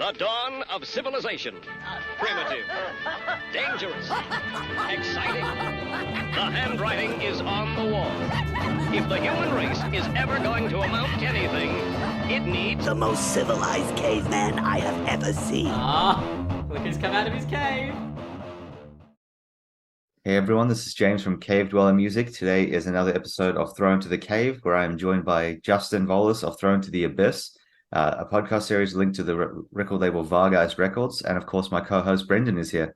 The dawn of civilization. Primitive. Dangerous. Exciting. The handwriting is on the wall. If the human race is ever going to amount to anything, it needs the most civilized caveman I have ever seen. Look who's come out of his cave. Hey everyone, this is James from Cave Dweller Music. Today is another episode of Thrown to the Cave, where I am joined by Justin Vølus of Thrown to the Abyss, a podcast series linked to the record label Vargheist Records, and of course my co-host Brendan is here.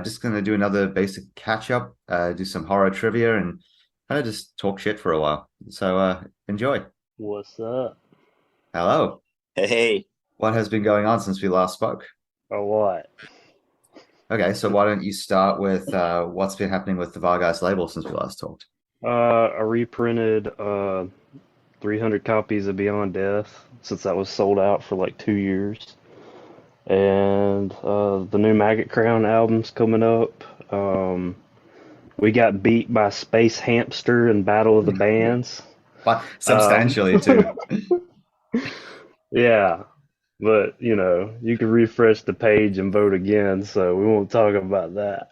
Just going to do another basic catch-up, do some horror trivia, and kind of just talk shit for a while. So enjoy. What's up? Hello. Hey. What has been going on since we last spoke? Or what? Okay, so why don't you start with what's been happening with the Vargheist label since we last talked? I reprinted 300 copies of Beyond Death since that was sold out for like 2 years. And the new Maggot Crown album's coming up. We got beat by Space Hamster in Battle of the Bands. But substantially too. Yeah. But, you know, you can refresh the page and vote again, so we won't talk about that.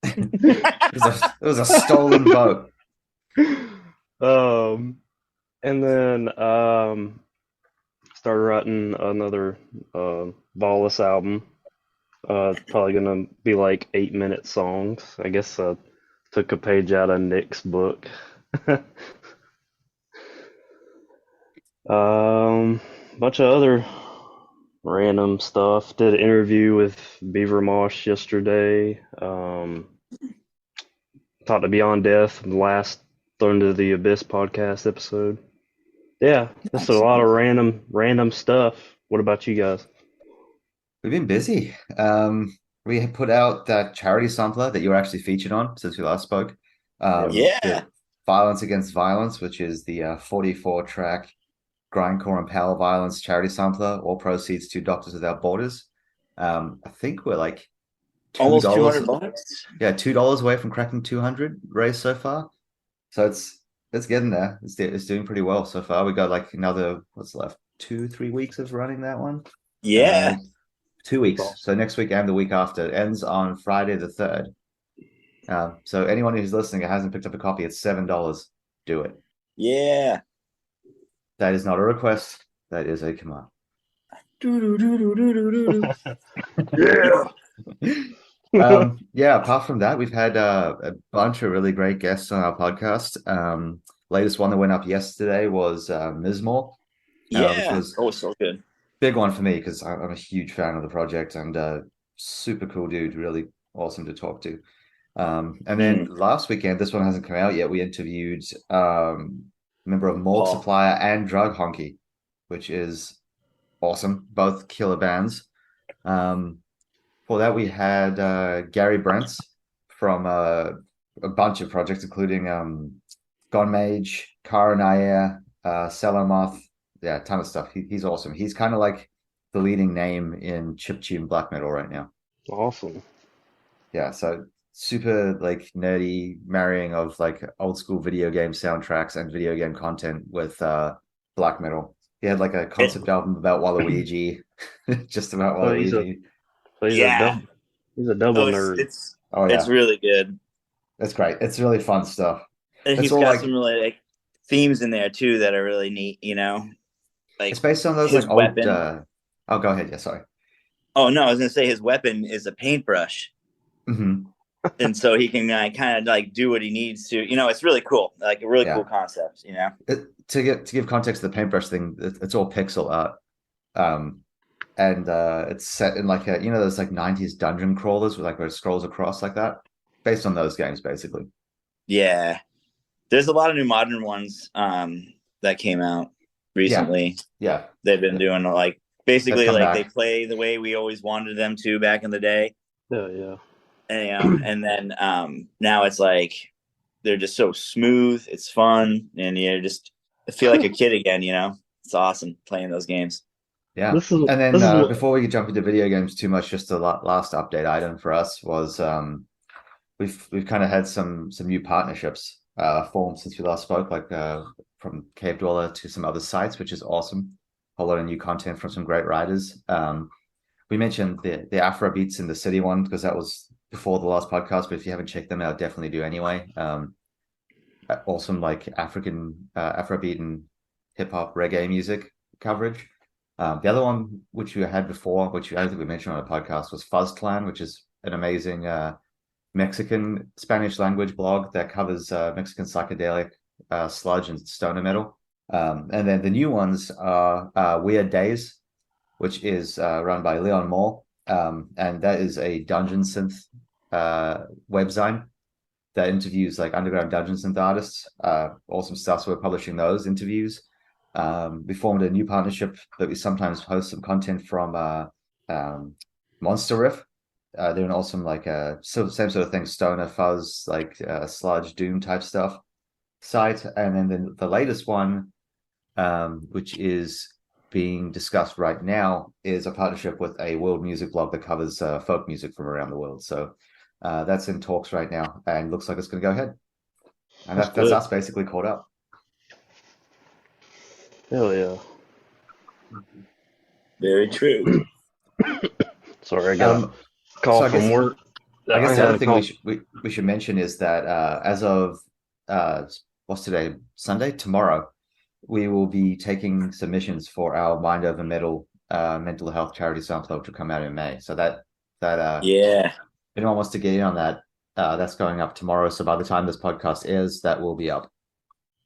It was a stolen vote. And then started writing another Vølus album. It's probably gonna be like 8-minute songs. I guess I took a page out of Nick's book. Bunch of other random stuff. Did an interview with Beaver Mosh yesterday. Talked to Beyond Death in the last Thrown to the Abyss podcast episode. Yeah, just a lot of random stuff. What about you guys? We've been busy. We had put out that charity sampler that you were actually featured on since we last spoke. Yeah. Violence Against Violence, which is the 44-track grindcore and power violence charity sampler. All proceeds to Doctors Without Borders. I think we're like almost $200. Yeah, $2 away from cracking 200 raised so far. So it's getting there. It's doing pretty well so far. We got like another, what's left, 2-3 weeks of running that one. Yeah. 2 weeks. So next week and the week after. It ends on Friday the 3rd. So anyone who's listening who hasn't picked up a copy, it's $7. Do it. Yeah. That is not a request. That is a command. Yeah. Apart from that, we've had a bunch of really great guests on our podcast. Latest one that went up yesterday was Mismore. Yeah. Which was so good. Big one for me because I'm a huge fan of the project and super cool dude. Really awesome to talk to. And then last weekend, this one hasn't come out yet. We interviewed member of Morgue Supplier and Drug Honky, which is awesome. Both killer bands. For that, we had Gary Brents from a bunch of projects, including Gone Mage, Kara Nair, Celomoth. Yeah, a ton of stuff. He's awesome. He's kind of like the leading name in chiptune black metal right now. Awesome. Yeah, so super like nerdy marrying of like old school video game soundtracks and video game content with black metal. He had like a concept album about Waluigi, just about Waluigi. He's a double nerd. It's really good. That's great. It's really fun stuff. And he's got some really like themes in there too that are really neat. You know, like it's based on those like weapon. Oh, go ahead. Yeah, sorry. Oh no, I was gonna say his weapon is a paintbrush. Mm-hmm. And so he can kind of like do what he needs to. You know, it's really cool. Like a really cool concept. You know, to give context to the paintbrush thing, it's all pixel art, and it's set in like those like 90s dungeon crawlers with like where it scrolls across like that, based on those games basically. Yeah, there's a lot of new modern ones that came out recently. Yeah, they've been doing like basically like they play the way we always wanted them to back in the day. Yeah. And then now it's like they're just so smooth. It's fun, and you just feel like a kid again. You know, it's awesome playing those games. Yeah, and then before we jump into video games too much, just the last update item for us was we've kind of had some new partnerships formed since we last spoke, like from Cave Dweller to some other sites, which is awesome. whole lot of new content from some great writers. We mentioned the Afro Beats in the City one because that was before the last podcast, but if you haven't checked them out, definitely do anyway. Awesome, like African Afrobeat and hip hop reggae music coverage. The other one, which we had before, which I don't think we mentioned on the podcast, was Fuzz Clan, which is an amazing Mexican Spanish language blog that covers Mexican psychedelic sludge and stoner metal. And then the new ones are Weird Days, which is run by Leon Moore, and that is a dungeon synth webzine that interviews like underground dungeon synth artists. Awesome stuff. So we're publishing those interviews. We formed a new partnership that we sometimes host some content from Monster Riff. They're an awesome like same sort of thing, stoner fuzz, like sludge doom type stuff site. And then the latest one, which is being discussed right now, is a partnership with a world music blog that covers folk music from around the world. So that's in talks right now and looks like it's going to go ahead. And that's us basically caught up. Hell yeah. Very true. Sorry, I got a call from work. I guess the other thing we should mention is that as of what's today? Sunday? Tomorrow, we will be taking submissions for our Mind Over Metal mental health charity sampler, which will come out in May. So that yeah. anyone wants to get in on that, that's going up tomorrow. So by the time this podcast airs, that will be up.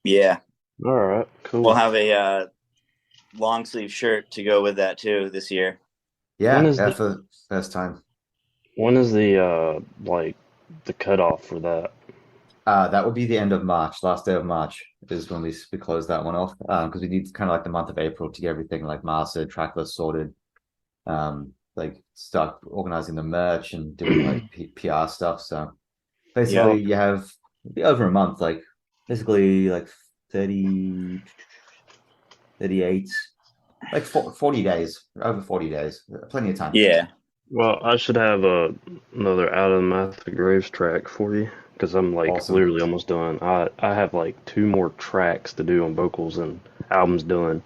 Yeah. All right, cool. We'll have a long sleeve shirt to go with that too this year. Yeah, for the first time. When is the the cutoff for that? That would be the end of March. Last day of March is when we close that one off because we need kind of like the month of April to get everything like mastered, track list sorted, like start organizing the merch and doing like PR stuff. So basically, you have over a month, like basically like 30, 38, like 40 days, over 40 days, plenty of time. Yeah. Well, I should have another Out of the Mouth of Graves track for you because I'm like literally almost done. I have like 2 more tracks to do on vocals and album's done.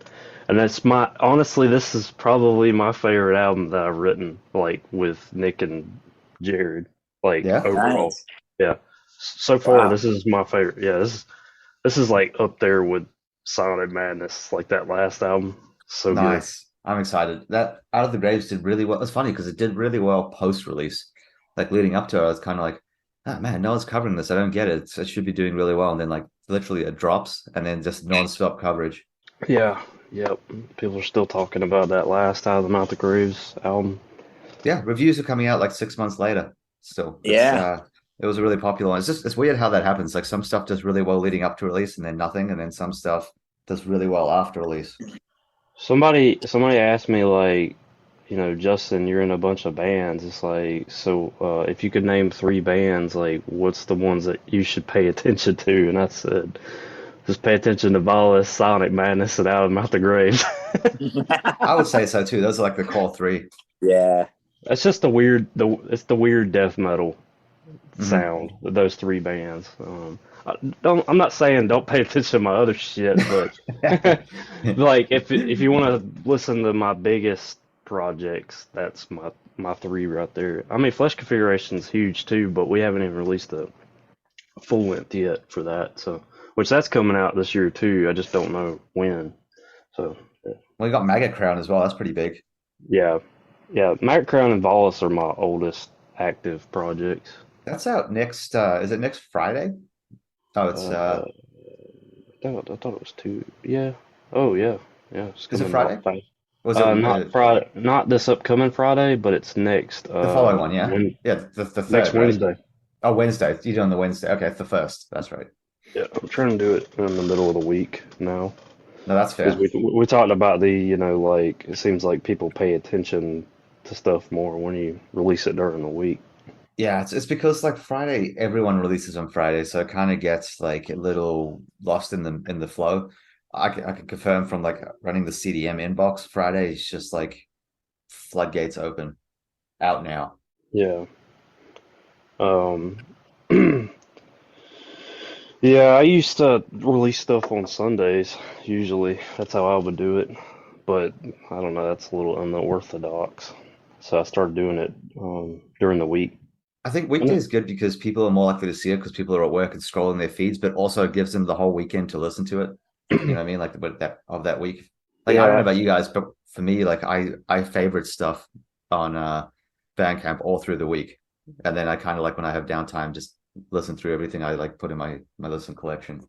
And that's honestly, this is probably my favorite album that I've written, like with Nick and Jared, like overall. Nice. Yeah. So far, this is my favorite. Yeah, this is like up there with Sonic Madness, like that last album. So nice. Good. I'm excited. That Out of the Graves did really well. It's funny because it did really well post-release. Like leading up to it, I was kind of like, oh man, no one's covering this. I don't get it. It should be doing really well. And then like literally it drops and then just non-stop coverage. Yeah. Yep. People are still talking about that last Out of the Mouth of Graves album. Yeah. Reviews are coming out like 6 months later still. Yeah. It was a really popular one. It's weird how that happens. Like some stuff does really well leading up to release and then nothing. And then some stuff does really well after release. Somebody asked me like, Justin, you're in a bunch of bands. It's like, so if you could name 3 bands, like what's the ones that you should pay attention to? And I said, just pay attention to Vølus, Sonic Madness, and Out of the Mouth of Graves. I would say so too. Those are like the core 3. Yeah. It's just the weird death metal sound with those 3 bands. I'm not saying don't pay attention to my other shit, but like if you want to listen to my biggest projects, that's my 3 right there. I mean, Flesh Configuration's huge too, but we haven't even released a full length yet for that. So, which that's coming out this year too. I just don't know when. So, well, we got Maggot Crown as well. That's pretty big. Yeah. Maggot Crown and Vølus are my oldest active projects. That's out next. Is it next Friday? Oh, it's. I thought it was 2. Yeah. Oh, yeah. Yeah. Is it Friday? Was it not Friday? Not this upcoming Friday, but it's next. The following one, yeah. The third, next Wednesday. Right? Oh, Wednesday. You're doing the Wednesday. Okay, it's the 1st. That's right. Yeah, I'm trying to do it in the middle of the week now. No, that's fair. We talked about like it seems like people pay attention to stuff more when you release it during the week. Yeah, it's because like Friday, everyone releases on Friday, so it kind of gets like a little lost in the flow. I can confirm from like running the CDM inbox, Friday is just like floodgates open, out now. Yeah. Yeah, I used to release stuff on Sundays. Usually, that's how I would do it. but I don't know, that's a little unorthodox. So I started doing it during the week. I think And weekday is good because people are more likely to see it because people are at work and scrolling their feeds, but also it gives them the whole weekend to listen to it. You know what I mean? Like that week. Like I don't know yeah, about you guys, but for me, like I favorite stuff on Bandcamp all through the week, and then I kind of like when I have downtime, just listen through everything I like put in my listen collection, my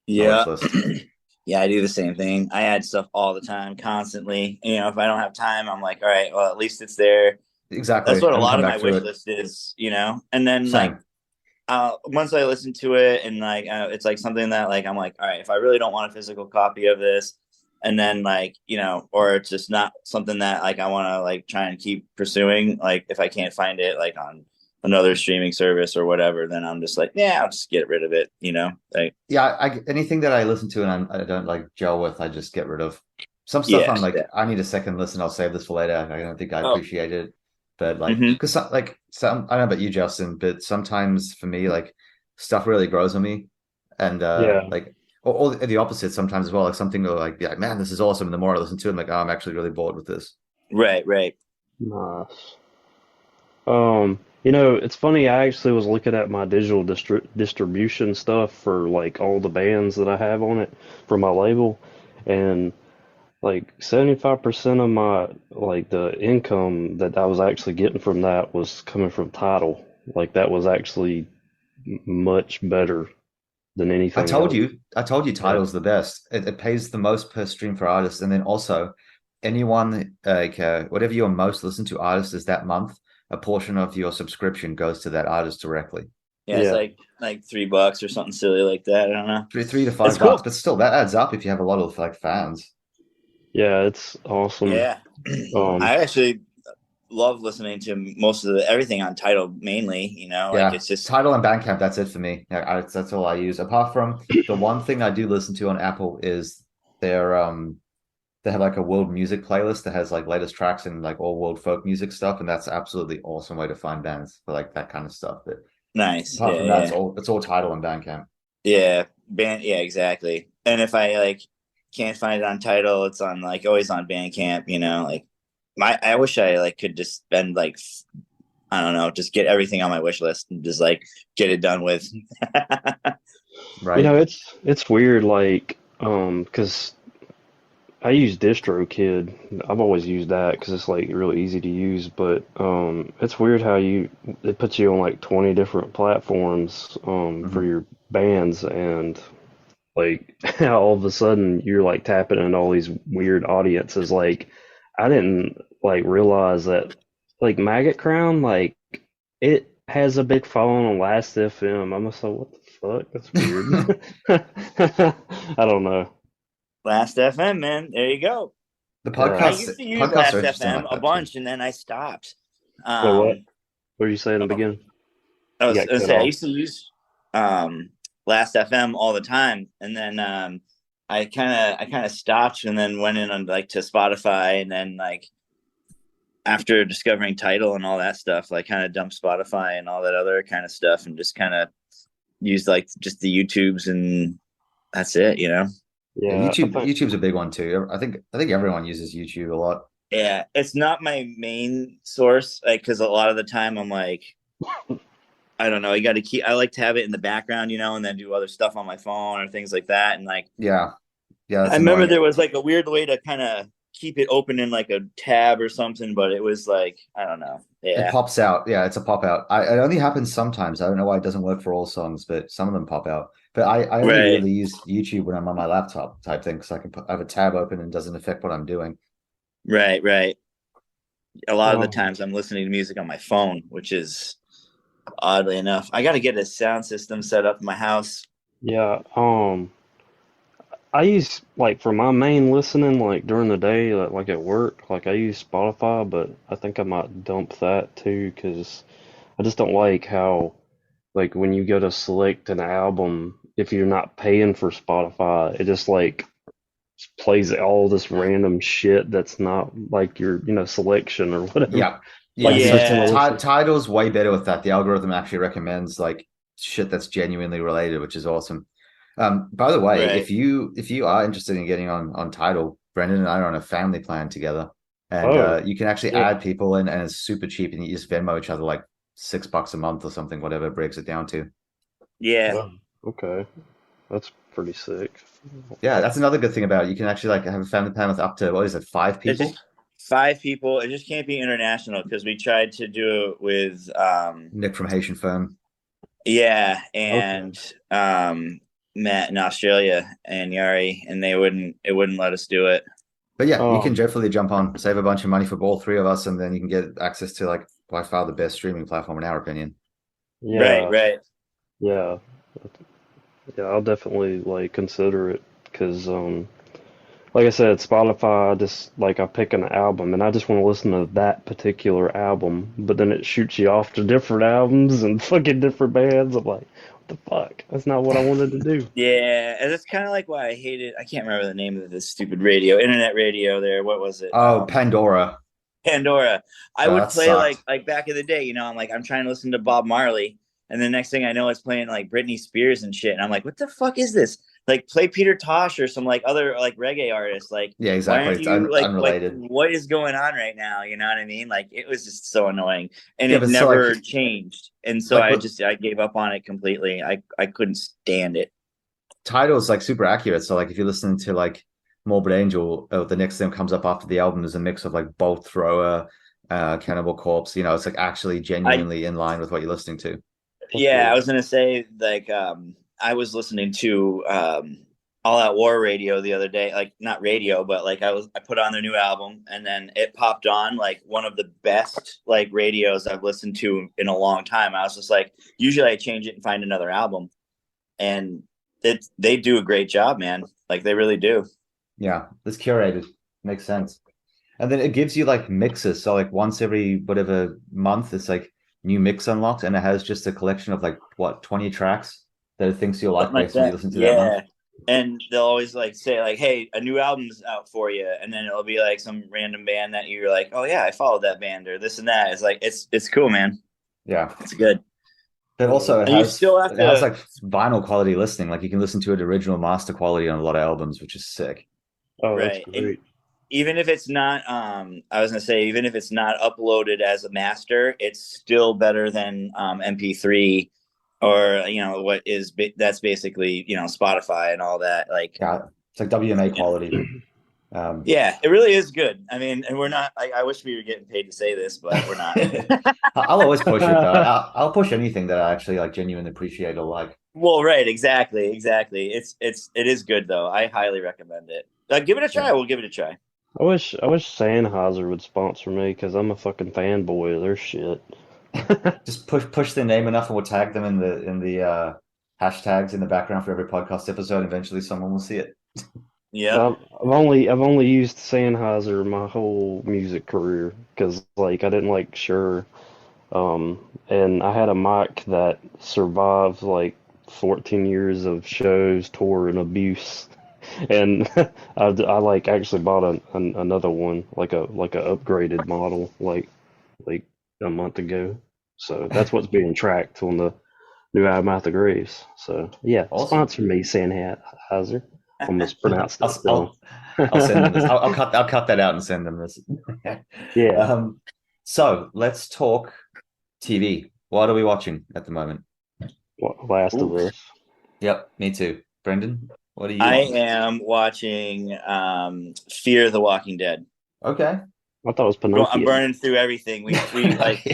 Yeah. wish list. Yeah, I do the same thing. I add stuff all the time, constantly. You know, if I don't have time, I'm like, all right, well, at least it's there. Exactly, That's what a and lot come of my back through wish it. list is, you know. And then like Same. once I listen to it and like it's like something that like I'm like, all right, if I really don't want a physical copy of this, and then like, you know, or it's just not something that like I want to like try and keep pursuing, like if I can't find it like on another streaming service or whatever, then I'm just like, yeah, I'll just get rid of it, you know. Like, Yeah, anything that I listen to and I don't like gel with, I just get rid of. Some stuff yeah, I'm like, yeah. I need a second listen. I'll save this for later. I don't think I Oh, appreciate it, but like, mm-hmm. because like some, I don't know about you, Justin, but sometimes for me, like stuff really grows on me, and yeah, like, or the opposite sometimes as well. Like something will like be like, man, this is awesome. And the more I listen to it, I'm like, oh, I'm actually really bored with this. Right, right. nice. It's funny. I actually was looking at my digital distribution stuff for like all the bands that I have on it for my label, and like 75% of my like the income that I was actually getting from that was coming from Tidal. Like that was actually much better than anything else. I told you, Yeah, Tidal's the best. It pays the most per stream for artists, and then also anyone like whatever your most listened to artist is that month, a portion of your subscription goes to that artist directly. Yeah, it's yeah, like $3 or something silly like that. I don't know. Three to That's five bucks, cool. but still that adds up if you have a lot of like fans. yeah. It's awesome. Yeah. Um, I actually love listening to most of the everything on title mainly, you know, like Yeah, it's just Tidal and Bandcamp, that's it for me. Yeah, that's all I use. Apart from the one thing I do listen to on Apple is their they have like a world music playlist that has like latest tracks and like all world folk music stuff, and that's absolutely awesome way to find bands for like that kind of stuff. But nice. apart Yeah, from that, yeah. it's all Tidal and Bandcamp. Yeah. Band yeah, exactly. And if I like can't find it on title, it's on like always on Bandcamp, you know, like I wish I like could just spend like I don't know, just get everything on my wish list and just like get it done with. Right? it's weird, like, 'cause I use DistroKid. I've always used that because it's like really easy to use. But it's weird how it puts you on like 20 different platforms for Mhm. your bands, and like all of a sudden you're like tapping into all these weird audiences. Like I didn't like realize that like Maggot Crown, like it has a big following on Last FM. I'm just like, what the fuck? That's weird. I don't know. Last FM, man. There you go. The I Yeah. used to use podcasts are Last interesting FM like a that too. bunch and then I stopped. Well, what? Um What did you say in the beginning? I You was got gonna cut say I off. used to use Last FM all the time, and then I kind of stopped, and then went in on like to Spotify, and then like after discovering Title and all that stuff, like kind of dumped Spotify and all that other kind of stuff, and just kind of used like just the YouTubes, and that's it, you know. Yeah, Yeah, I think. YouTube's a big one too. I think everyone uses YouTube a lot. Yeah, it's not my main source, like because a lot of the time I'm like, I don't know, you got to keep. I like to have it in the background, you know, and then do other stuff on my phone or things like that, and like Yeah, yeah, I that's remember annoying. there was like a weird way to kind of keep it open in like a tab or something, but it was like I don't know. It Yeah. pops out. Yeah, it's a pop out. It only happens sometimes. I don't know why it doesn't work for all songs, but some of them pop out. But I only Right. really use YouTube when I'm on my laptop type thing, because I have a tab open and it doesn't affect what I'm doing. Right. Right. A lot of the Um, times I'm listening to music on my phone, which is oddly enough. I got to get a sound system set up in my house. yeah. I use like for my main listening, like during the day, like at work, like I use Spotify, but I think I might dump that too because I just don't like how like when you go to select an album, if you're not paying for Spotify, it just like plays all this random shit that's not like your, selection or whatever. Yeah, Like yeah. you So just want to Yeah. listen. Tidal's way better with that. The algorithm actually recommends like shit that's genuinely related, which is awesome. By the way, Right. if you are interested in getting on Tidal, Brendan and I are on a family plan together, and you can actually add people in, and it's super cheap, and you just Venmo each other like $6 a month or something, whatever it breaks it down to. Yeah. Oh, okay. That's pretty sick. Yeah, that's another good thing about it. You can actually like have a family plan with up to, what is it, 5 It's people? just 5 people. It just can't be international because we tried to do it with Nick from Haitian Firm. yeah, and Matt in Australia and Yari, and it wouldn't let us do it. But yeah, you can definitely jump on, save a bunch of money for all 3 of us, and then you can get access to like by far the best streaming platform in our opinion. Yeah. Right. Yeah. Yeah, I'll definitely like consider it because, like I said, Spotify just like I pick an album and I just want to listen to that particular album, but then it shoots you off to different albums and fucking different bands. I'm like, what the fuck? That's not what I wanted to do. Yeah, and that's kind of like why I hated. I can't remember the name of this stupid internet radio. There, what was it? Oh, Pandora. Pandora. I would That play sucked. like back in the day. I'm trying to listen to Bob Marley, and the next thing I know, it's playing like Britney Spears and shit, and I'm like, what the fuck is this? Like, play Peter Tosh or some like other like reggae artists. Like, Yeah, why exactly. aren't It's you unrelated. what is going on right now? You know what I mean? Like, it was just so annoying, and Yeah, it but so, never like- changed. And so like I gave up on it completely. I couldn't stand it. Title's like super accurate. So like if you're listening to like Morbid Angel, the next thing comes up after the album is a mix of like Bolt Thrower, Cannibal Corpse. You know, it's like actually genuinely in line with what you're listening to. Yeah, I was gonna say like I was listening to All Out War Radio the other day, like not radio, but like I put on their new album and then it popped on like one of the best like radios I've listened to in a long time. I was just like, usually I change it and find another album, and they do a great job, man. Like they really do. Yeah, it's curated. Makes sense. And then it gives you like mixes. So like once every whatever month, it's like new mix unlocked, and it has just a collection of like what 20 tracks that it thinks you'll like Something like based on what you that. listen to that month. And they'll always like say like, "Hey, a new album's out for you," and then it'll be like some random band that you're like, "Oh yeah, I followed that band," or this and that. It's like it's cool, man. Yeah. It's good. But also it And you has, still have it has to- like vinyl quality listening. Like you can listen to it original master quality on a lot of albums, which is sick. Oh, that's Right. great. Even if it's not, I was gonna say, even if it's not uploaded as a master, it's still better than MP3 or that's basically Spotify and all that. Like, Yeah, it's like WMA quality. yeah, it really is good. I mean, and we're not. I wish we were getting paid to say this, but we're not. I'll always push it though. I'll push anything that I actually like genuinely appreciate or like. Well, right, exactly. It is good though. I highly recommend it. Give it a try. Yeah. We'll give it a try. I wish Sennheiser would sponsor me because I'm a fucking fanboy of their shit. Just push their name enough, and we'll tag them in the hashtags in the background for every podcast episode. Eventually, someone will see it. Yeah. I've only used Sennheiser my whole music career because like I didn't like Shure, and I had a mic that survived like 14 years of shows, tour, and abuse. And I like actually bought another one like a upgraded model like a month ago. So that's what's being tracked on the new album Out the Graves. So yeah, Awesome. sponsor me, Sennheiser. Almost pronounced it. I'll send them this. I'll cut that out and send them this. Yeah. So let's talk TV. What are we watching at the moment? Last of Us. Yep, me too. Brendan, what are you? I watching? am watching Fear the Walking Dead. Okay. I thought it was I'm Pinocchio. burning through everything. We like.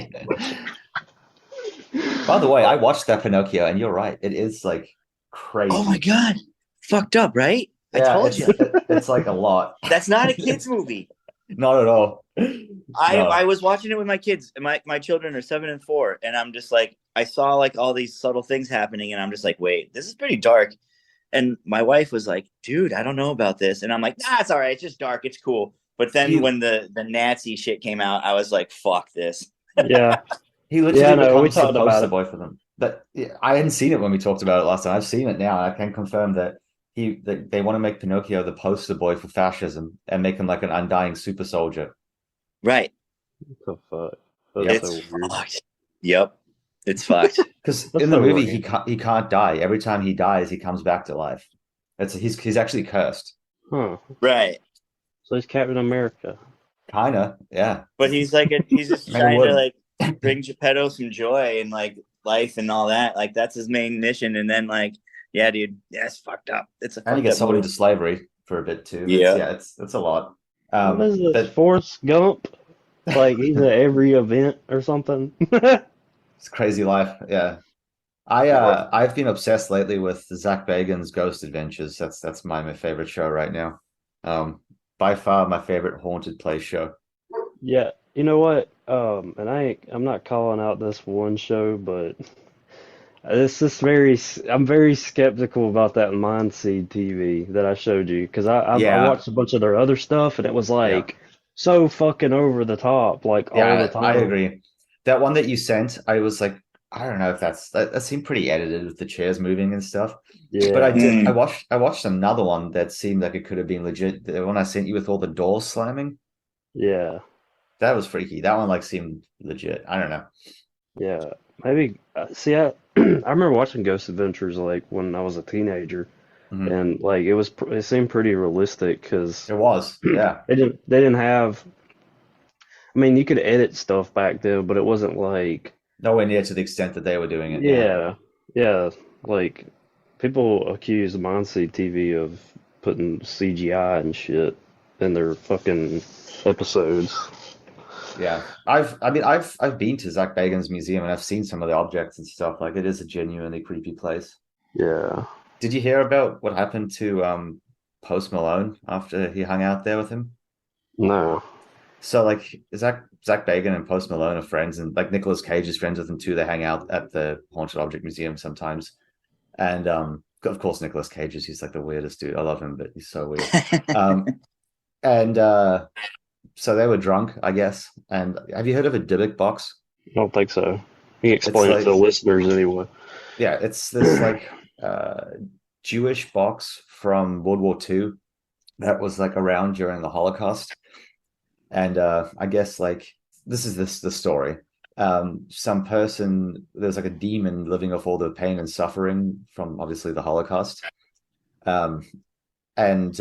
By the way, I watched that Pinocchio, and you're right. It is like crazy. Oh my god, fucked up, right? I told you. It's like a lot. That's not a kids movie. Not at all. I was watching it with my kids. My children are 7 and 4, and I'm just like, I saw like all these subtle things happening, and I'm just like, wait, this is pretty dark. And my wife was like, dude, I don't know about this, and I'm like, nah, it's all right. It's just dark. It's cool. But then when the Nazi shit came out, I was like, fuck this. Yeah. He literally no, we becomes the talked about poster it. boy for them. But I hadn't seen it when we talked about it last time. I've seen it now. I can confirm that they want to make Pinocchio the poster boy for fascism and make him like an undying super soldier. Right. What the fuck? That's It's so weird. fucked. Yep. It's fucked. Because That's in the so movie weird. he can't die. Every time he dies, he comes back to life. He's actually cursed. Huh. Right. So he's Captain America. Kinda, yeah. But he's just Man of trying to wood. like bring Geppetto some joy and like life and all that. Like that's his main mission. And then like, yeah, dude, yeah, it's fucked up. It's a And he fucked gets up sold movie. into slavery for a bit too. Yeah. It's a lot. What is this, But Forrest Gump? Like he's at every event or something. it's crazy life. Yeah. I've been obsessed lately with Zach Bagans' Ghost Adventures. That's my favorite show right now. By far my favorite haunted place show. Yeah, you know what? And I'm not calling out this one show, but it's just I'm very skeptical about that Mindseed TV that I showed you because I Yeah, watched a bunch of their other stuff and it was yeah, like so fucking over the top, like all the yeah. I time. agree. That one that you sent, I was like, I don't know if that seemed pretty edited with the chairs moving and stuff. But I Yeah, did. Mm. I watched another one that seemed like it could have been legit. The one I sent you with all the doors slamming. yeah, That was freaky. That one like seemed legit. I don't know. yeah. Maybe see, I I remember watching Ghost Adventures like when I was a teenager, Mhm. and like it seemed pretty realistic because It was. Yeah. they didn't have. I mean, you could edit stuff back then, but it wasn't like, Nowhere near to the extent that they were doing it. Yeah. yeah, yeah, like people accuse Mindseed TV of putting CGI and shit in their fucking episodes. Yeah. I've been to Zach Bagans' museum and I've seen some of the objects and stuff. Like it is a genuinely creepy place. Yeah. Did you hear about what happened to Post Malone after he hung out there with him? No. So like Zach Bagan and Post Malone are friends, and like Nicolas Cage is friends with them too. They hang out at the Haunted Object Museum sometimes. And of course Nicolas Cage is he's like the weirdest dude. I love him, but he's so weird. And so they were drunk, I guess. And have you heard of a Dybbuk box? I don't think so. You can It's explain it to like the listeners anyway. yeah, it's this like Jewish box from World War II that was like around during the Holocaust. And I guess like this the story. Some person there's like a demon living off all the pain and suffering from obviously the Holocaust. Um, and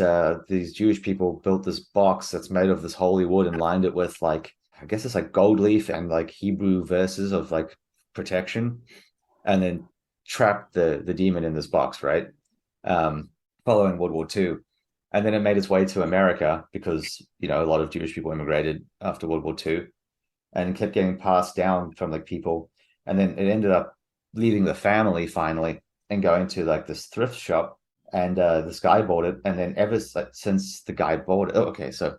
these Jewish people built this box that's made of this holy wood and lined it with like I guess it's like gold leaf and like Hebrew verses of like protection, and then trapped the demon in this box, right? Following World War II. And then it made its way to America because, you know, a lot of Jewish people immigrated after World War II and kept getting passed down from like people. And then it ended up leaving the family finally and going to like this thrift shop. And this guy bought it. And then since the guy bought it, oh, okay, so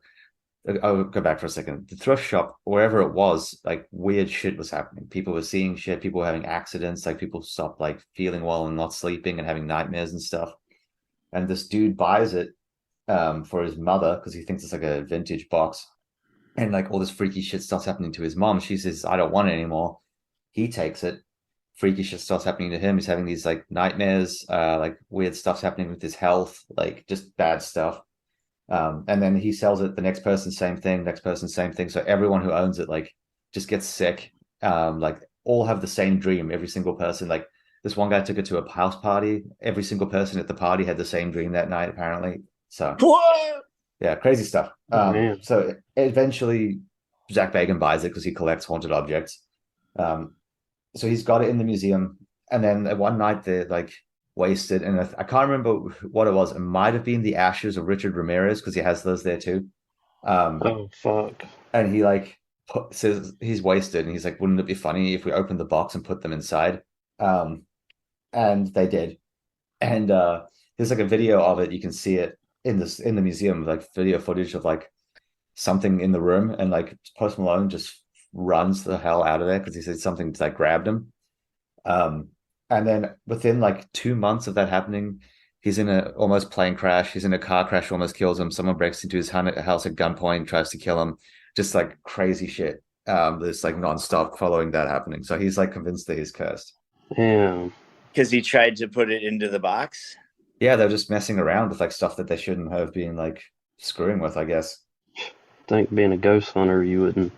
I'll go back for a second. The thrift shop, wherever it was, like weird shit was happening. People were seeing shit, people were having accidents, like people stopped like feeling well and not sleeping and having nightmares and stuff. And this dude buys it for his mother because he thinks it's like a vintage box. And like all this freaky shit starts happening to his mom. She says, I don't want it anymore. He takes it. Freaky shit starts happening to him. He's having these like nightmares, like weird stuff's happening with his health, like just bad stuff. And then he sells it. The next person, same thing. Next person, same thing. So everyone who owns it, like, just gets sick. Like, all have the same dream. Every single person, like, this one guy took it to a house party. Every single person at the party had the same dream that night, apparently. So, yeah, crazy stuff. Oh, man. So eventually, Zach Bagan buys it because he collects haunted objects. So he's got it in the museum. And then one night they're like wasted, and I can't remember what it was. It might have been the ashes of Richard Ramirez because he has those there too. Oh, fuck. And he like says he's wasted, and he's like, "Wouldn't it be funny if we opened the box and put them inside?" And they did. And there's like a video of it. You can see it in the museum, like video footage of like something in the room, and like Post Malone just runs the hell out of there because he said something like grabbed him. And then within like 2 months of that happening, he's in a almost plane crash. He's in a car crash, almost kills him. Someone breaks into his house at gunpoint, tries to kill him. Just like crazy shit. There's like nonstop following that happening. So he's like convinced that he's cursed. Damn. Because he tried to put it into the box. Yeah, they're just messing around with like stuff that they shouldn't have been like screwing with, I guess. Think being a ghost hunter, you wouldn't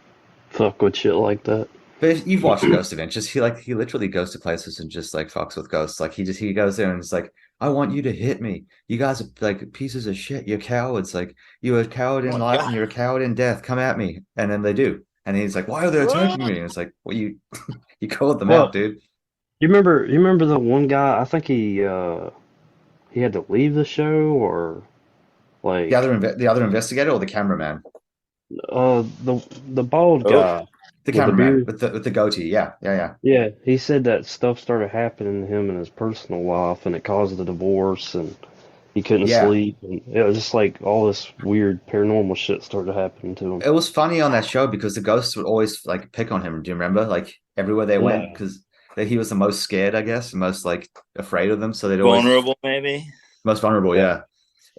fuck with shit like that. But if you've watched Ghost Adventures, he literally goes to places and just like fucks with ghosts. Like he goes there and it's like, I want you to hit me. You guys are like pieces of shit. You're cowards. Like you're a coward in Oh my life and God. you're a coward in death. Come at me. And then they do. And he's like, why are they attacking me? And it's like, well, you called them out, Well, dude. you remember the one guy? I think he had to leave the show or like The other investigator or the cameraman? the bald Oh, guy The with the cameraman beard. with the goatee. Yeah, yeah, yeah. Yeah, he said that stuff started happening to him in his personal life, and it caused the divorce, and he couldn't Yeah. sleep, and it was just like all this weird paranormal shit started happening to him. It was funny on that show because the ghosts would always like pick on him. Do you remember? Like everywhere they went, Yeah, because he was the most scared, I guess, most like afraid of them. So they'd always vulnerable maybe. most vulnerable, yeah. yeah.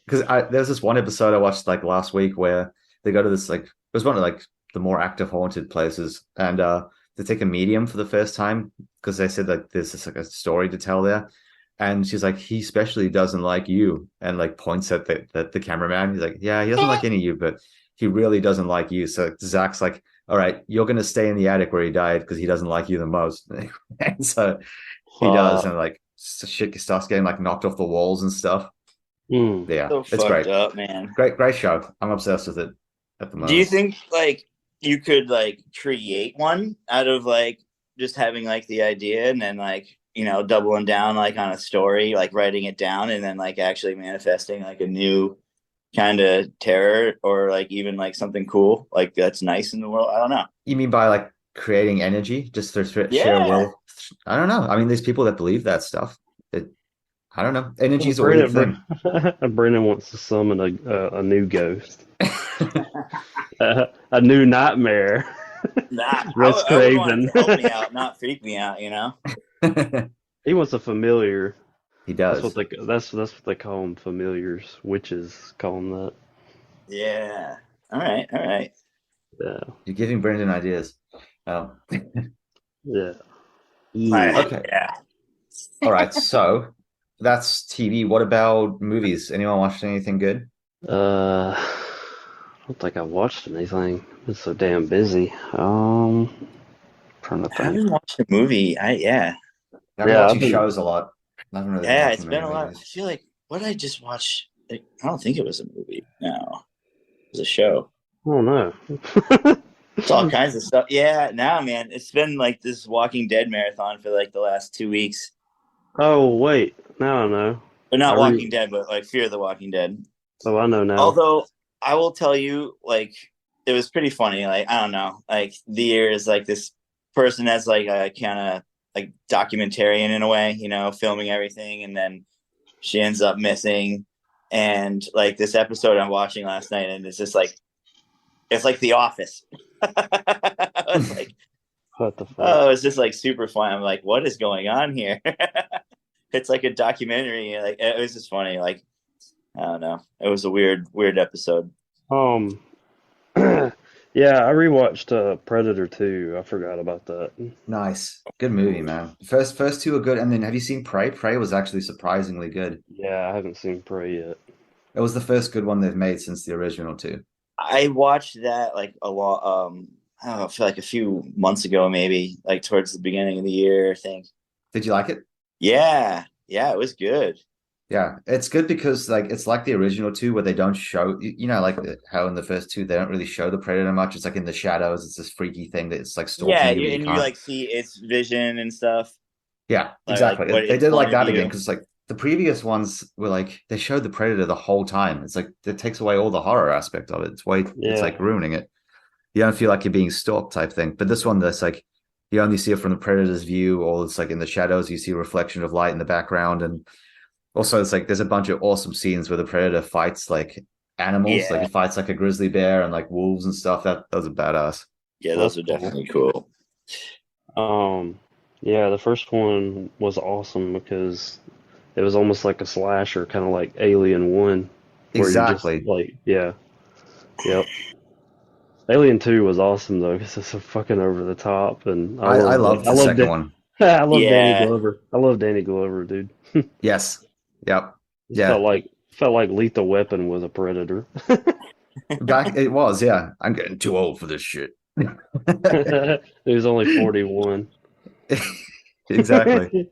Because there's this one episode I watched like last week where they go to this like it was one of like the more active haunted places, and they take a medium for the first time because they said like there's just like a story to tell there, and she's like he especially doesn't like you, and like points at the cameraman. He's like, yeah, he doesn't like any of you, but he really doesn't like you. So Zach's like, all right, you're gonna stay in the attic where he died because he doesn't like you the most, and so he does, Fuck. and like shit starts getting like knocked off the walls and stuff. Mm. Yeah, So it's fucked great. up, man. Great show. I'm obsessed with it at the Do you moment. think like you could like create one out of like just having like the idea and then like doubling down like on a story, like writing it down and then like actually manifesting like a new kind of terror or like even like something cool like that's nice in the world? I don't know. You mean by like creating energy just through sheer Yeah. will? I don't know. I mean, there's people that believe that stuff. It, I don't know. Energy Well, is a weird thing. Brennan wants to summon a new ghost, a new nightmare. Nah, Wes I would want it Craven. to help me out, not freak me out, you know? He wants a familiar. He That's what does. that's what they call them, familiars. Witches call them that. Yeah. All right. All right. Yeah, You're giving Brendan ideas. yeah. Okay. Yeah. All right. So that's TV. What about movies? Anyone watched anything good? I don't think I watched anything. I've been so damn busy. Trying to I think. haven't watched a movie. Yeah. I've been Yeah, I've watching been. shows a lot. I haven't really been Yeah, it's watching been many a lot. I movies. feel like what did I just watch? Like, I don't think it was a movie. No, it was a show. Oh no. It's all kinds of stuff. Yeah, now man, it's been like this Walking Dead marathon for like the last 2 weeks. Oh wait, now I know. But not I re. Walking Dead, but like Fear the Walking Dead. Oh, I know now. Although I will tell you, like it was pretty funny. Like I don't know, like the year is like this person that's like a kind of like documentarian in a way, filming everything, and then she ends up missing. And like this episode I'm watching last night, and it's just like it's like The Office. It's like, What the fuck? oh, it's just like super fun. I'm like, what is going on here? It's like a documentary. Like it was just funny. Like I don't know. It was a weird episode. Um. Yeah, I rewatched Predator 2. I forgot about that. Nice. Good movie, man. First two are good. And then have you seen Prey? Prey was actually surprisingly good. Yeah, I haven't seen Prey yet. It was the first good one they've made since the original two. I watched that like a lot. I don't know, I feel like a few months ago, maybe like towards the beginning of the year, I think. Did you like it? Yeah, it was good. Yeah, it's good because like it's like the original two where they don't show like how in the first two they don't really show the predator much. It's like in the shadows. It's this freaky thing that it's like stalking Yeah, you. and you Can't. like see its vision and stuff. Yeah, Like exactly. what They its did like point of that again view. because like the previous ones were like they showed the predator the whole time. It's like it takes away all the horror aspect of it. It's like Yeah. ruining it. You don't feel like you're being stalked type thing. But this one, that's like you only see it from the predator's view, or it's like in the shadows. You see a reflection of light in the background, and also it's like there's a bunch of awesome scenes where the predator fights like animals, like Yeah, it fights like a grizzly bear and like wolves and stuff. Those are badass. yeah, That's those are cool. definitely cool. Yeah, the first one was awesome because it was almost like a slasher, kind of like Alien 1, where you just Exactly. like, yeah, yep. Alien 2 was awesome though because it's so fucking over the top, and I love the second one. I love Danny Yeah, Glover. I love Danny Glover, dude. Yes. Yep. Just Yeah. felt like Lethal Weapon was a predator. Back it was, yeah. I'm getting too old for this shit. He was only 41. Exactly.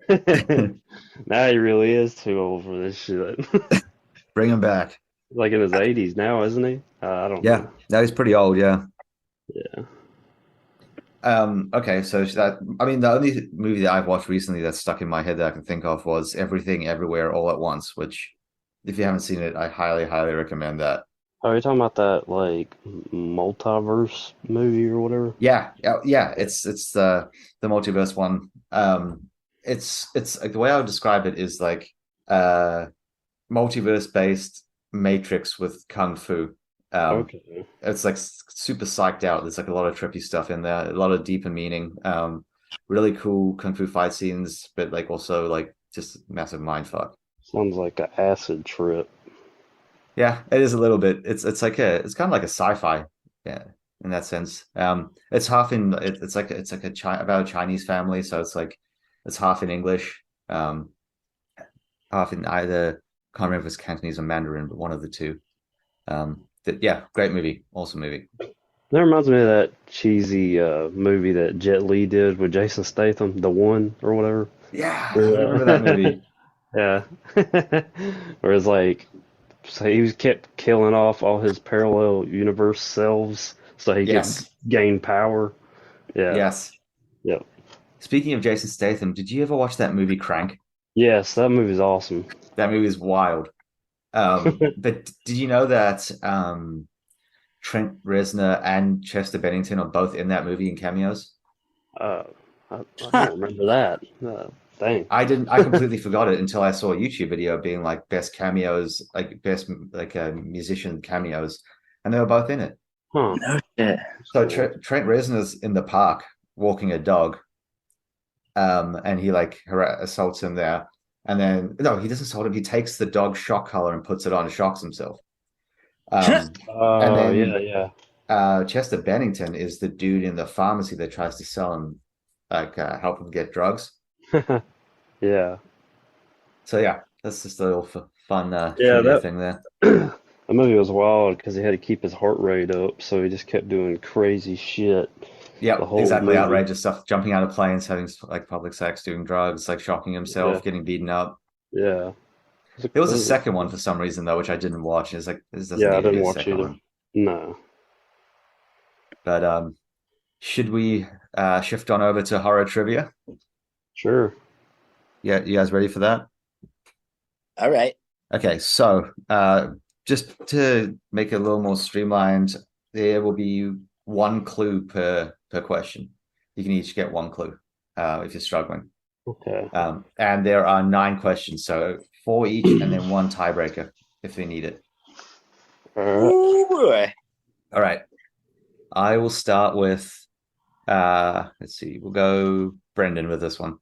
Now he really is too old for this shit. Bring him back. Like in his 80s now, isn't he? I don't Yeah, know. that is pretty old. Yeah. Yeah. Okay, so that I mean, the only movie that I've watched recently that's stuck in my head that I can think of was Everything Everywhere All at Once, which, if you haven't seen it, I highly, highly recommend that. Are you talking about that like multiverse movie or whatever? Yeah, yeah, yeah. It's the multiverse one. It's like the way I would describe it is like multiverse based Matrix with kung fu. Okay. It's like super psyched out. There's like a lot of trippy stuff in there, a lot of deeper meaning. Really cool kung fu fight scenes, but like also like just massive mind fuck. Sounds like an acid trip. Yeah, it is a little bit. It's kind of like a sci-fi, yeah, in that sense. It's half in it's like about a Chinese family, so it's half in English, half in either can't remember if it's Cantonese or Mandarin, but one of the two. Yeah, great movie, awesome movie. That reminds me of that cheesy movie that Jet Li did with Jason Statham, The One or whatever. Yeah, I remember that Yeah. movie. Yeah. Where it's like, so he was kept killing off all his parallel universe selves so he could Yes, gain power. Yeah. yes. Yep. Speaking of Jason Statham, did you ever watch that movie Crank? Yes, that movie's awesome. That movie is wild. But did you know that Trent Reznor and Chester Bennington are both in that movie in cameos? Uh, I don't remember that. Dang. I completely forgot it until I saw a YouTube video being like best cameos, like best like musician cameos, and they were both in it. Huh. No shit. So Cool. Trent Reznor's in the park walking a dog, and he like assaults him there, and then no, he doesn't assault him. He takes the dog's shock collar and puts it on and shocks himself. And Oh, yeah, then yeah. Chester Bennington is the dude in the pharmacy that tries to sell him, like help him get drugs. Yeah. So yeah, that's just a little fun Yeah, trivia that thing there. that movie was wild because he had to keep his heart rate up, so he just kept doing crazy shit the Yep, whole exactly. movie. Outrageous stuff. Jumping out of planes, having like public sex, doing drugs, like shocking Yeah, himself, getting beaten up. yeah. There was a It second one for some reason though, which I didn't watch. It's like this doesn't yeah, I need to be didn't a watch second either. one. No. But should we shift on over to horror trivia? Sure. Yeah, you guys ready for that? All right. Okay, so just to make it a little more streamlined, there will be one clue per question. You can each get one clue if you're struggling. Okay. And there are 9 questions, so 4 each, and then one tiebreaker if they need it. All right. Ooh, boy. All right, I will start with let's see, we'll go Brendan with this one.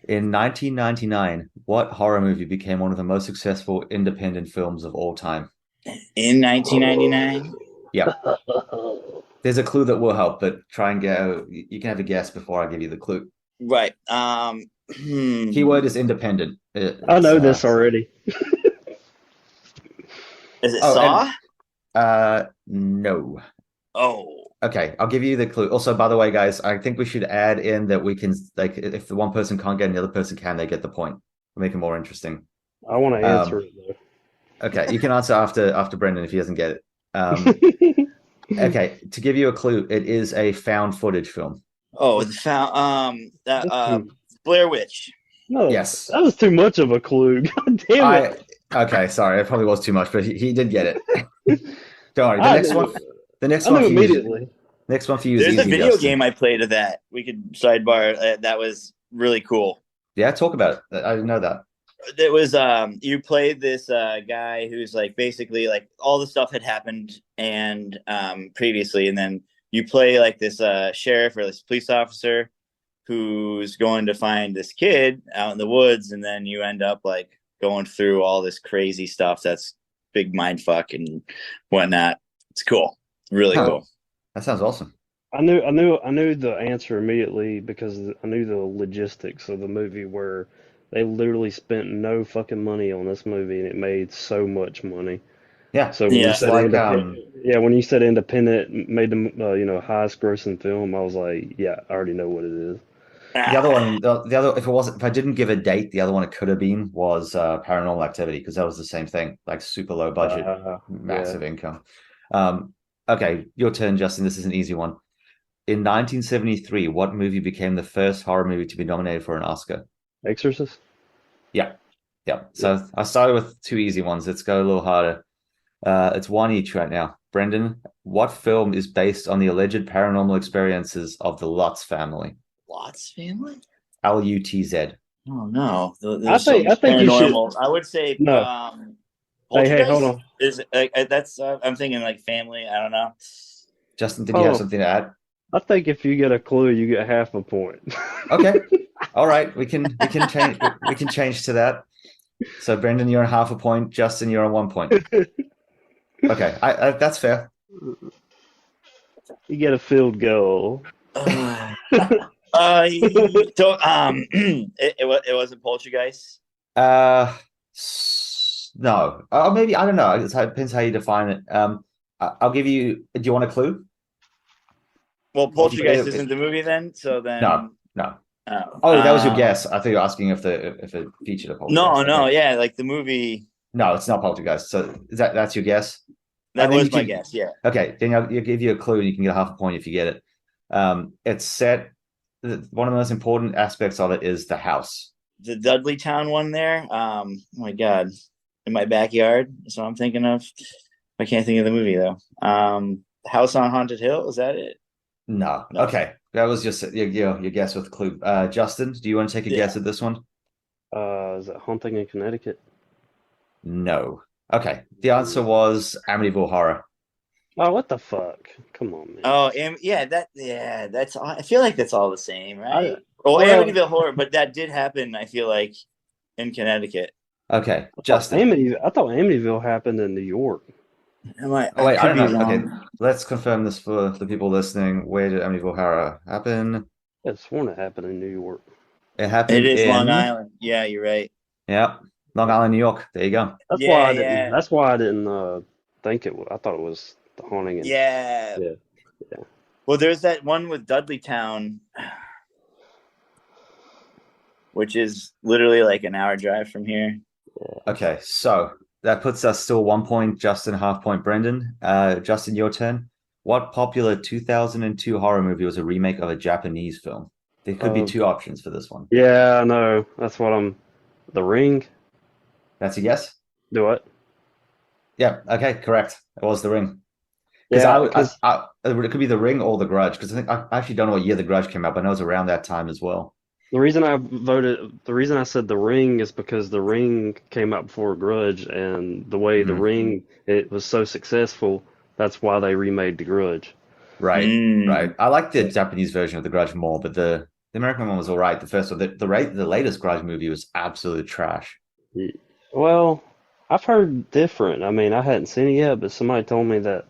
In 1999, what horror movie became one of the most successful independent films of all time? In 1999. Yeah, there's a clue that will help, but try and get. You can have a guess before I give you the clue. Right. Keyword is independent. I It's know this already. Is it oh, Saw? no. Oh. Okay, I'll give you the clue. Also, by the way, guys, I think we should add in that we can, like, if the one person can't get and the other person can, they get the point. Make it more interesting. I want to answer it Okay, you can answer after Brendan if he doesn't get it. though. Okay, to give you a clue, it is a found footage film. Oh, the found that That's too, Blair Witch. no, Yes. that was too much of a clue. God damn it. Okay, sorry, it probably was too much, but he did get it. Don't worry. I The next I one knew for you, immediately. next one for you is There's a easy, video Justin. game I played of that. We could sidebar. That was really cool. Yeah, talk about it. I didn't know that. It was you played this guy who's like basically like all the stuff had happened and previously, and then you play like this sheriff or this police officer who's going to find this kid out in the woods, and then you end up like going through all this crazy stuff that's big mind fuck and whatnot. It's cool. Really Huh. cool. That sounds awesome. I knew the answer immediately because I knew the logistics of the movie where they literally spent no fucking money on this movie and it made so much money. Yeah. So when you Yeah. It's said like independent, yeah, when you said independent made the highest grossing film, I was like, yeah, I already know what it is. The other one, the other, if I didn't give a date, the other one it could have been was Paranormal Activity, because that was the same thing, like super low budget, Yeah. massive income. Okay, your turn, Justin. This is an easy one. In 1973, what movie became the first horror movie to be nominated for an Oscar? Exorcist. Yeah, yeah. So I started with two easy ones. Let's go a little harder. It's one each right now. Brendan, what film is based on the alleged paranormal experiences of the Lutz family? Lot's family? Lutz. Oh no, I there's so think much you should. paranormal. I would say No. Hey, hold Poltergeist on. is that's I'm thinking like family. I don't know. Justin, did you have Oh. something to add? I think if you get a clue, you get half a point. Okay. All right. We can change to that. So Brendan, you're on half a point. Justin, you're on 1 point. Okay. I that's fair. You get a field goal. It wasn't Poltergeist. No. Maybe I don't know. It depends how you define it. I'll give you. Do you want a clue? Well, Poltergeist isn't the movie then. So then No. Oh, Oh, that was your guess. I thought you were asking if it featured a poltergeist. No, Okay. yeah, like the movie. No, it's not poltergeist. So that's your guess? That And then was you my can- guess. Yeah. Okay, then I'll give you a clue and you can get half a point if you get it. It's set. One of the most important aspects of it is the house. The Dudley Town one there. Oh my God, in my backyard. That's what I'm thinking of. I can't think of the movie though. House on Haunted Hill. Is that it? No. No. Okay, that was just your guess with clue. Justin, do you want to take a guess at this one? Is it Haunting in Connecticut? No. Okay, the answer was Amityville Horror. Oh, what the fuck? Come on, man. Oh, that's. I feel like that's all the same, right? well- Amityville Horror, but that did happen. I feel like in Connecticut. Okay, Justin. I thought Amityville happened in New York. Am I? Oh wait, I could don't be know. Okay, wrong. let's confirm this for the people listening. Where did Amityville Horror happen? I sworn it happened in New York. It happened It is in Long Island. Yeah, you're right. Yeah, Long Island, New York. There you go. That's Yeah, why I didn't. yeah. That's why I didn't think it. I thought it was the haunting. Yeah. Yeah. Well, there's that one with Dudley Town, which is literally like an hour drive from here. Okay, so that puts us still 1 point, Justin, half point, Brendan. Justin, your turn. What popular 2002 horror movie was a remake of a Japanese film? There could be two options for this one. Yeah, I know. That's what I'm. The Ring. That's a yes? Do what? Yeah, okay, correct. It was The Ring. Because Yeah, it could be The Ring or The Grudge, because I actually don't know what year The Grudge came out, but I know it was around that time as well. the reason I said The Ring is because The Ring came out before Grudge, and the way The Ring it was so successful, that's why they remade The Grudge. Right, Mm. right. I like the Japanese version of The Grudge more, but the American one was all right. The first one, the latest Grudge movie was absolute trash. Well, I've heard different. I mean, I hadn't seen it yet, but somebody told me that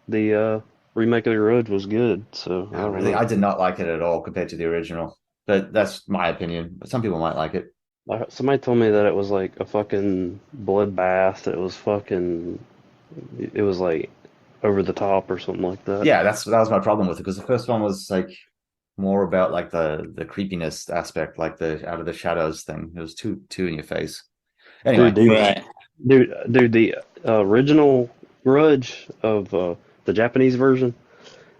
the remake of The Grudge was good. So I don't Really, know. I did not like it at all compared to the original, but that's my opinion. But some people might like it. Somebody told me that it was like a fucking bloodbath. It was like over the top or something like that. Yeah, that was my problem with it, because the first one was like more about like the creepiness aspect, like the out of the shadows thing. It was too in your face. Anyway, Dude, the original Grudge of the Japanese version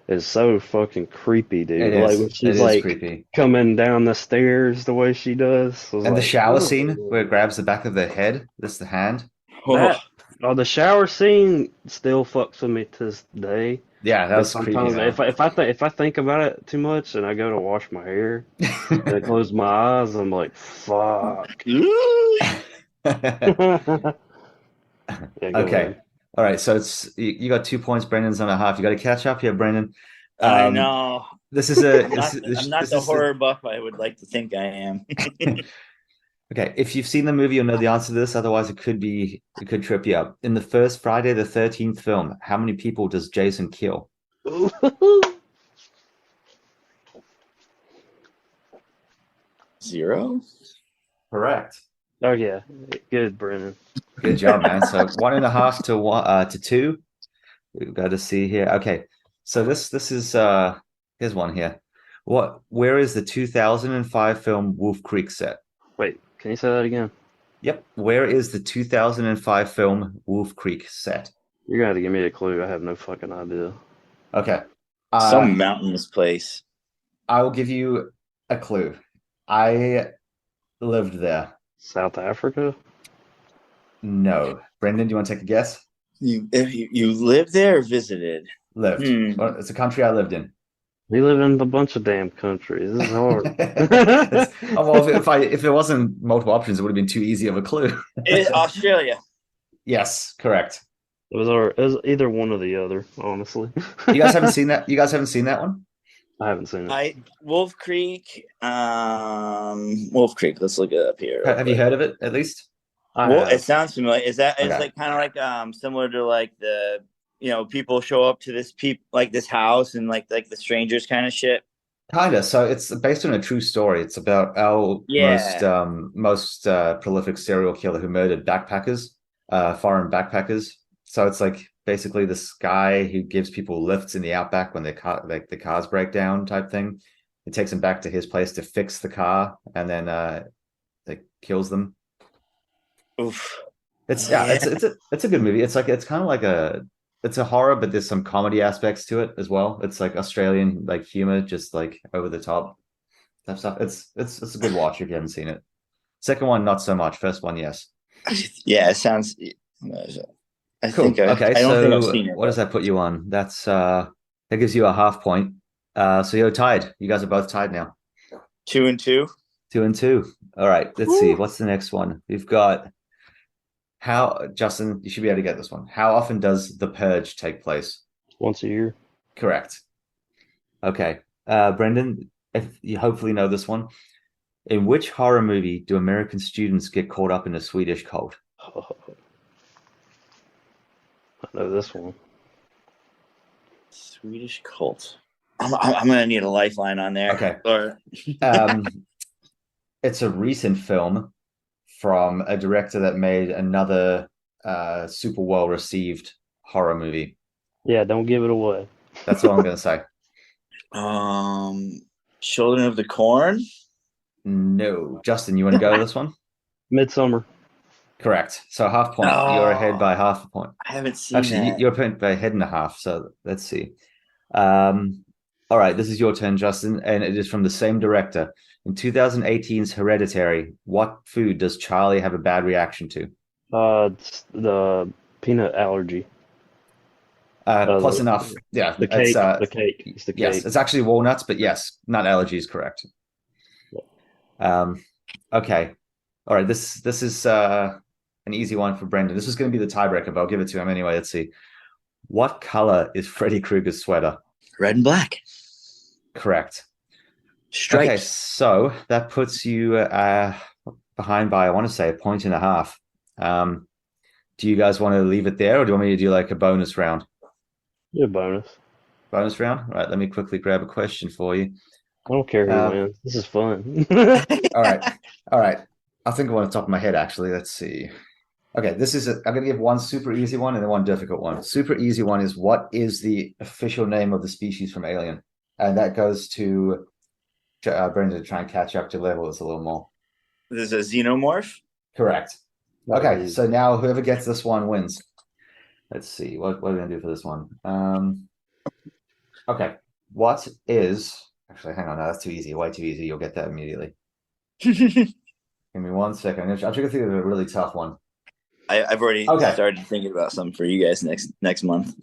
is so fucking creepy, dude. it Like is. when It she's is like creepy. coming down the stairs the way she does. I was And the like, shower "Oh." scene where it grabs the back of the head, that's the hand. The shower scene still fucks with me to this day. Yeah, that was creepy. Sometimes Man. if I think about it too much and I go to wash my hair and I close my eyes, I'm like, fuck. Yeah, go Okay. ahead. All right. So you got 2 points. Brendan's on a half. You got to catch up here, Brendan. I know. This is a. I'm not the horror buff I would like to think I am. Okay, if you've seen the movie, you'll know the answer to this. Otherwise, it could trip you up. In the first Friday the 13th film, how many people does Jason kill? 0? Correct. Oh yeah, good, Brennan. Good job, man. So 1.5 to 2. We've got to see here. Okay, so this is here's one here. Where is the 2005 film Wolf Creek set? Wait, can you say that again? Yep. Where is the 2005 film Wolf Creek set? You're gonna have to give me a clue. I have no fucking idea. Okay. Some mountainous place. I will give you a clue. I lived there. South Africa? No. Brendan, do you want to take a guess? You lived there or visited? Lived. Well, it's a country I lived in. We live in a bunch of damn countries. This is hard. Well, if it wasn't multiple options, it would have been too easy of a clue. It's Australia. Yes, correct. It was either one or the other, honestly. You guys haven't seen that? You guys haven't seen that one? I haven't seen it. Wolf Creek. Wolf Creek. Let's look it up here. Have you heard of it at least? Well, it sounds familiar. Is that Okay. like kind of like similar to like the people show up to this house and like the strangers kind of shit? Kinda. So it's based on a true story. It's about our most prolific serial killer who murdered backpackers, foreign backpackers. So it's like basically this guy who gives people lifts in the outback when the cars break down type thing. It takes them back to his place to fix the car, and then it kills them. Oof. It's a good movie. It's kind of like it's a horror, but there's some comedy aspects to it as well. It's like Australian like humor, just like over the top type stuff. It's a good watch if you haven't seen it. Second one, not so much. First one, yes. Yeah, it sounds. I Cool. think I don't think I've seen it. What does that put you on? That gives you a half point. So you're tied. You guys are both tied now. 2-2. 2-2. All right. Let's see. What's the next one? We've got Justin, you should be able to get this one. How often does The Purge take place? Once a year. Correct. Okay. Brendan, if you hopefully know this one. In which horror movie do American students get caught up in a Swedish cult? I know this one. Swedish cult. I'm gonna need a lifeline on there. Okay. Or it's a recent film from a director that made another super well received horror movie. Yeah, don't give it away. That's all I'm gonna say. Children of the Corn. No. Justin, you want to go with this one? Midsummer. Correct. So half point. Oh. You're ahead by half a point. I haven't seen Actually, that. you're ahead by a head and a half. So let's see. All right, this is your turn, Justin, and it is from the same director. In 2018's Hereditary, what food does Charlie have a bad reaction to? It's the peanut allergy. Close enough. Yeah, The cake. it's, The cake. It's the cake. yes, it's actually walnuts, but yes, nut allergy is correct. Okay. All right, this is an easy one for Brendan. This is going to be the tiebreaker, but I'll give it to him anyway. Let's see. What color is Freddy Krueger's sweater? Red and black. Correct. Stripes. Okay, so that puts you behind by, I want to say, a point and a half. Do you guys want to leave it there, or do you want me to do like a bonus round? Yeah, bonus. Bonus round? All right, let me quickly grab a question for you. I don't care who wins. This is fun. All right. I'll think of one on the top of my head, actually. Let's see. Okay, I'm going to give one super easy one and then one difficult one. Super easy one is, what is the official name of the species from Alien? And that goes to Brendan to try and catch up to level us a little more. There's a xenomorph. Correct. Okay, so now whoever gets this one wins. Let's see. What are we going to do for this one? Okay. What is... Actually, hang on. No, that's too easy. Way too easy. You'll get that immediately. Give me 1 second. I'm trying to think of a really tough one. I've already started thinking about something for you guys next month.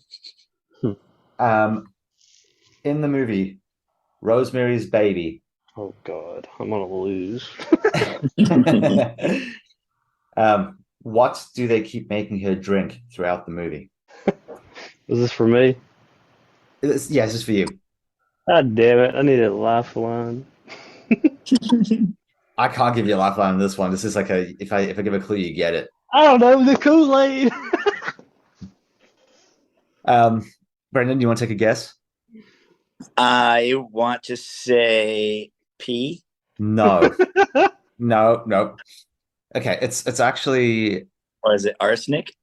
In the movie Rosemary's Baby. Oh God, I'm gonna lose. What do they keep making her drink throughout the movie? Is this for me? This is for you. God damn it! I need a lifeline. I can't give you a lifeline on this one. This is like if I give a clue, you get it. I don't know, the Kool-Aid. Brendan, do you want to take a guess? I want to say P. No. No. Okay, it's actually, Or is it arsenic?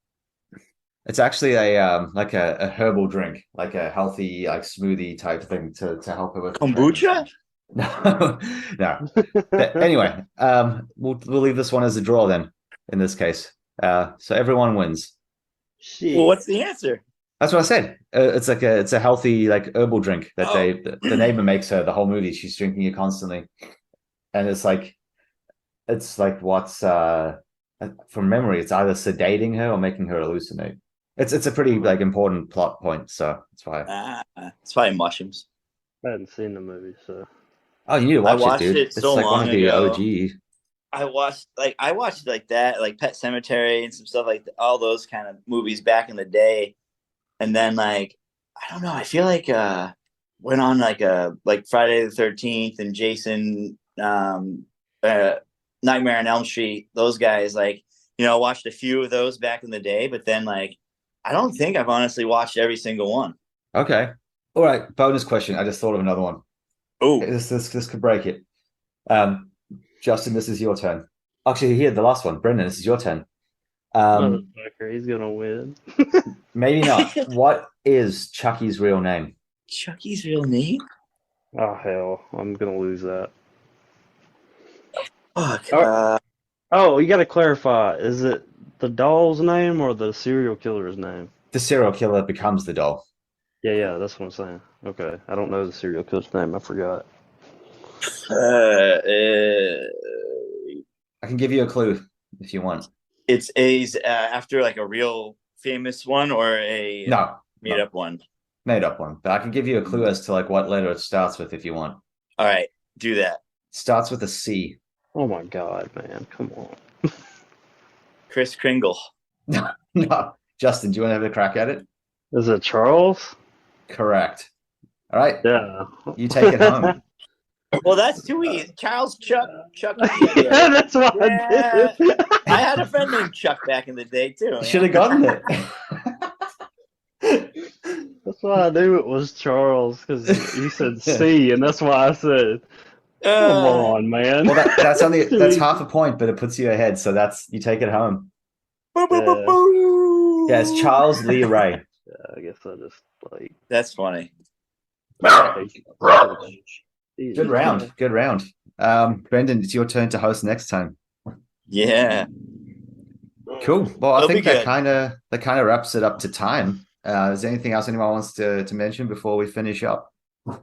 it's actually a like a herbal drink, like a healthy like smoothie type thing to help her with Kombucha? No, no. But anyway, we'll leave this one as a draw then. In this case, so everyone wins. Well, Shit. what's the answer? That's what I said. It's a healthy like herbal drink that Oh. the neighbor makes her the whole movie. She's drinking it constantly, and it's like what's from memory. It's either sedating her or making her hallucinate. It's a pretty like important plot point, so that's why. It's probably mushrooms. I hadn't seen the movie, so Oh, you need to I watch it, watched dude. it It's so like one long of the ago. OG. I watched like that, like Pet Cemetery and some stuff like all those kind of movies back in the day. And then like I don't know, I feel like went on like Friday the 13th and Jason Nightmare on Elm Street, those guys like, watched a few of those back in the day, but then like I don't think I've honestly watched every single one. Okay. All right. Bonus question. I just thought of another one. Oh, This could break it. Justin, this is your turn. Actually, here, the last one. Brendan, this is your turn. motherfucker, he's gonna win. Maybe not. What is Chucky's real name? Chucky's real name? Oh hell, I'm gonna lose that. Fuck. Oh, you gotta clarify. Is it the doll's name or the serial killer's name? The serial killer becomes the doll. Yeah, that's what I'm saying. Okay, I don't know the serial killer's name. I forgot. I can give you a clue if you want. It's after like a real famous one or a No, made up one. made up one. But I can give you a clue as to like what letter it starts with if you want. All right, do that. Starts with a C. Oh my god, man, come on. Chris Kringle. No. Justin, do you want to have a crack at it? Is it Charles? Correct. All right. Yeah. You take it home. Well, that's too easy. Charles Chuck. Yeah, that's what Yeah. I did. I had a friend named Chuck back in the day too. You should have gotten it. That's why I knew it was Charles, because you said C, and that's why I said, come on, man. Well, that's half a point, but it puts you ahead. So you take it home. Yeah, it's Charles Lee Ray. Yeah, I guess I just like. That's funny. Good round. Good round. Brendan, it's your turn to host next time. Yeah. Cool. Well, I That'll think be that good. kind of wraps it up to time. Is there anything else anyone wants to mention before we finish up?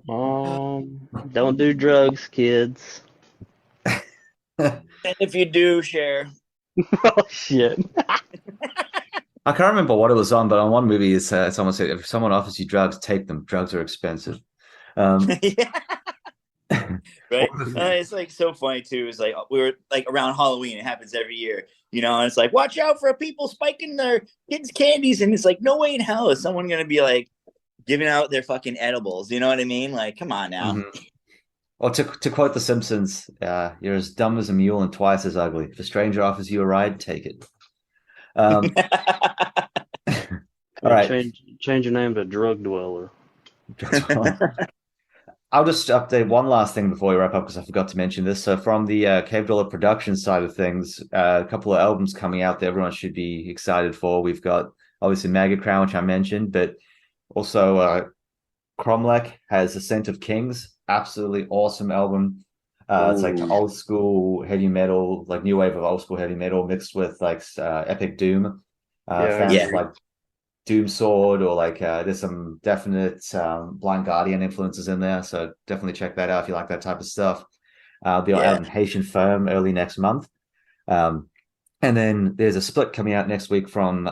Don't do drugs, kids. And if you do, share. Oh shit. I can't remember what it was on, but on one movie, someone said, if someone offers you drugs, take them. Drugs are expensive. Yeah. Right. It's like so funny too. It's like we were like around Halloween. It happens every year, and it's like, watch out for people spiking their kids' candies. And it's like, no way in hell is someone going to be like giving out their fucking edibles. You know what I mean? Like, come on now. Mm-hmm. Or to quote The Simpsons, you're as dumb as a mule and twice as ugly. If a stranger offers you a ride, take it. All right. Change your name to Drug Dweller. I'll just update one last thing before we wrap up because I forgot to mention this. So from the Cave Dweller production side of things, a couple of albums coming out that everyone should be excited for. We've got obviously Maggot Crown, which I mentioned, but also Cromlech has Ascent of Kings, absolutely awesome album. It's like old school heavy metal, like new wave of old school heavy metal mixed with like epic doom. Fans of like Doom Sword or like there's some definite Blind Guardian influences in there, so definitely check that out if you like that type of stuff. They'll be out in Haitian Firm early next month, and then there's a split coming out next week from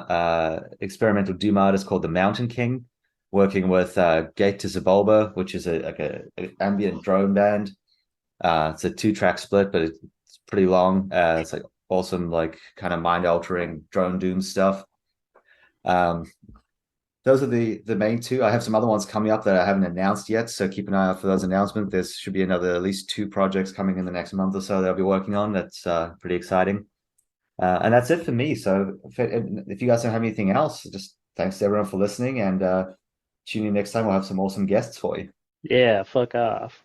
experimental doom artist called the Mountain King, working with Gate to Zabulba, which is an ambient drone band. It's a 2-track split, but it's pretty long. It's like awesome, like kind of mind altering drone doom stuff. Those are the main two. I have some other ones coming up that I haven't announced yet, so keep an eye out for those announcements. There should be at least 2 projects coming in the next month or so that I'll be working on. That's pretty exciting. And that's it for me. So if you guys don't have anything else, just thanks to everyone for listening, and tune in next time. We'll have some awesome guests for you. Yeah, fuck off.